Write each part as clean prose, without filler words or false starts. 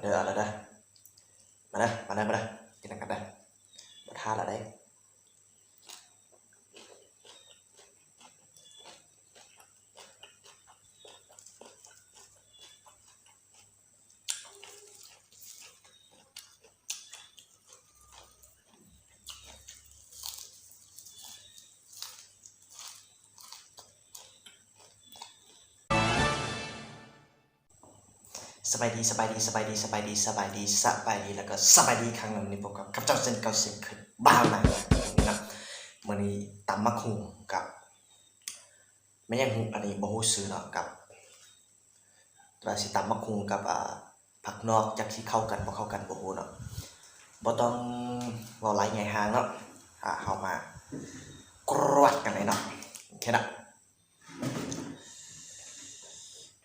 เอาละเด้อมาเด้อกินกันเด้อบ่ท่าละได้สบายดีแล้วก็สบายดีครั้งหนึ่งนี่ผมกับเจ้าเส้นเก่าเส้นขึ้นบ้านใหม่นี่นะมื้อนี้ตำมะขุ่งกับไม่ยังหูอันนี้บ่ฮู้ชื่อเนาะกับว่าสิตำมะขุ่งกับผักนอกจักสิเข้ากันบ่เข้ากันบ่ฮู้เนาะบ่ต้องเว้าหลายใหญ่หางเนาะเข้ามากรวดกันเลยเนาะแค่นั้น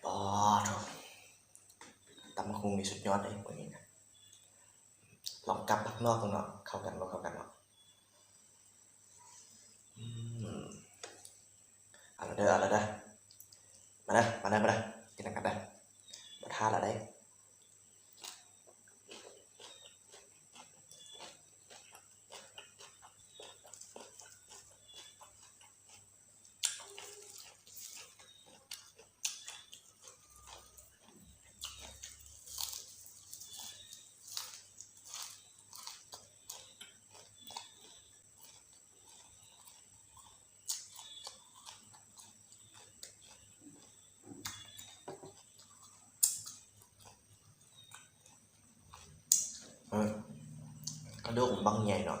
ปอโถตำมะขุ่งนี่สุดยอดเลยมื้อนี้นะลองกับผักนอกเนาะเข้ากันบ่เข้ากันเนาะเอาละเด้อมาเด้อกินกันเด้อบ่ท่าละได้กระดูกบางใหญ่เนาะ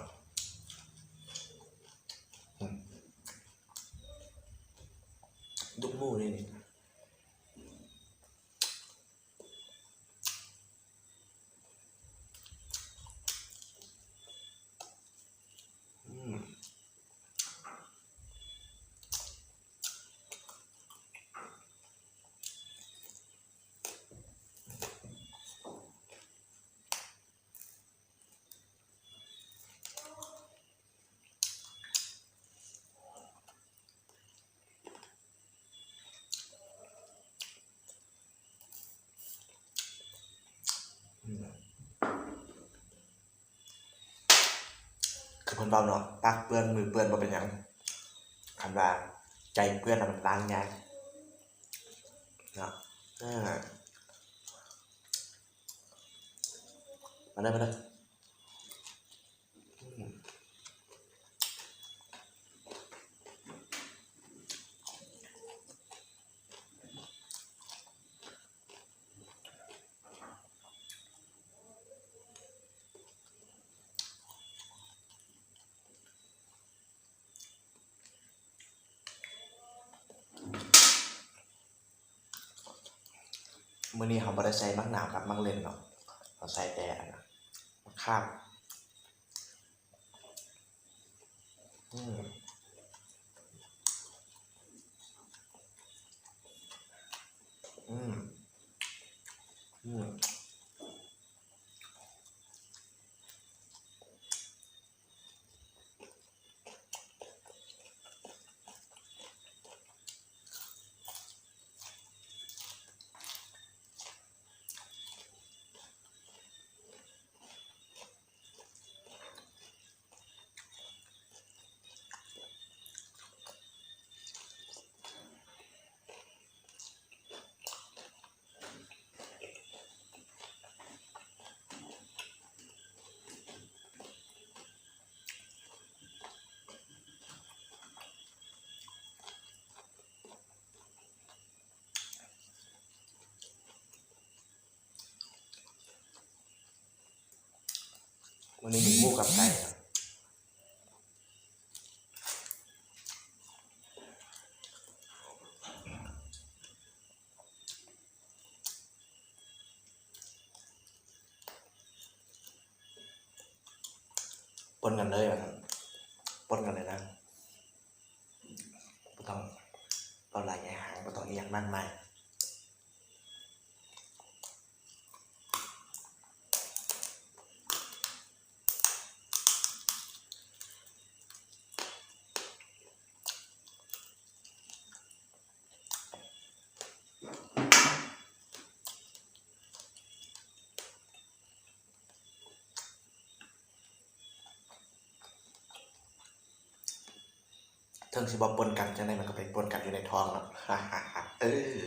ดุกหมูนี่คือเพิ่นเว้าเนาะปากเปื้อนมือเปื้อนบ่เป็นหยังคันว่าใจเปื้อนแล้วมันล้างยากเนาะมาเด้อมื้อนี้เฮาบ่ได้ใส่มักนาวกับมักเล่นเนาะเราใส่แต่มะขามอืมอืมอืมมื้อนี้มีหมูกับไก่ครับปนกันเลยอะครับปนกันเลยนะบ่ต้องเอาหลายใหญ่หางบ่ต้องอีหยังมากมาย ถึงสิบ่ปนกันจังได๋มันก็ไปปนกันอยู่ในท้องเนาะเออ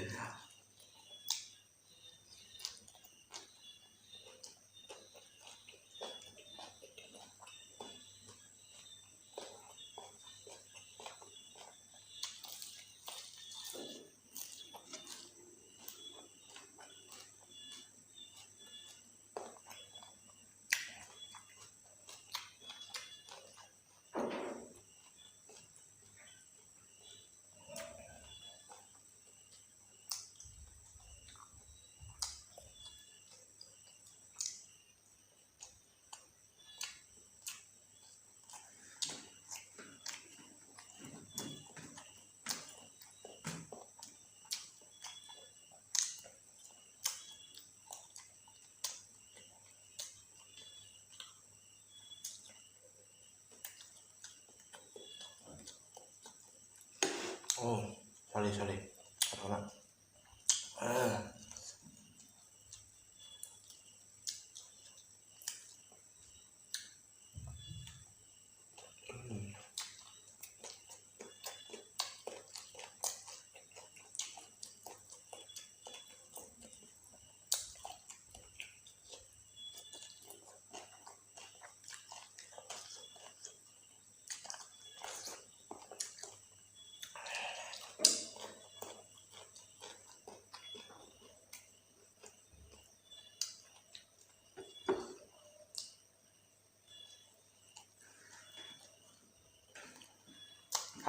โอ้ sorry ขอโทษนะเออ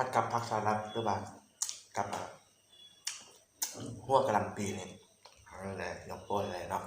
ผัดกับผักสลัดหรือว่ากับหัวกะหล่ำปีนี่นั่นแหละยกโป้นเลยเนาะ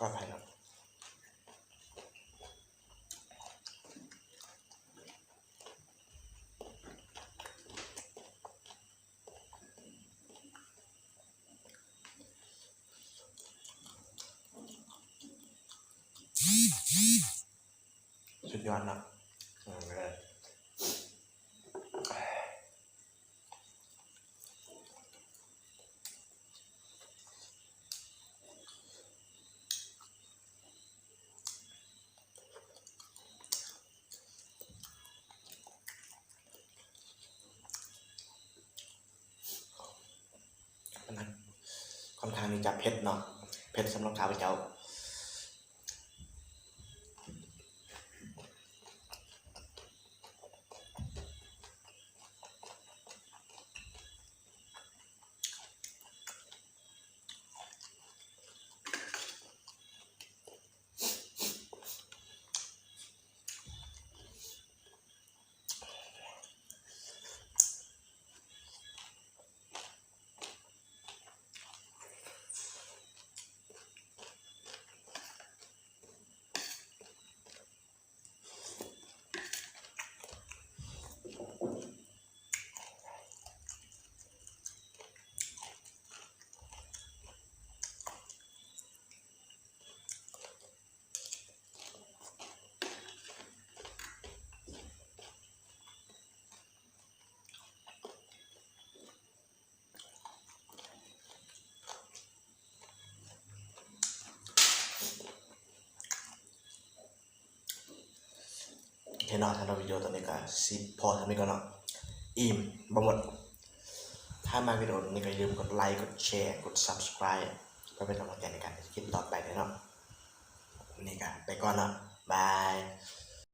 ก็ไปแล้วสุดยอดเนาะเลยนั้นค่อนข้างที่จะเผ็ดเนาะเผ็ดสำหรับข้าพเจ้า เทนอสำหรับวิดีโอตัวนี้ก็สิพอทำนี้ก่อนเนาะอิ่มบ่หมดถ้ามาวิดีโอนี้ก็อย่าลืมกดไลค์กดแชร์กด subscribe เพื่อเป็นกำลังใจในการคลิปต่อไปเนาะวันนี้ก็ไปก่อนเนาะบาย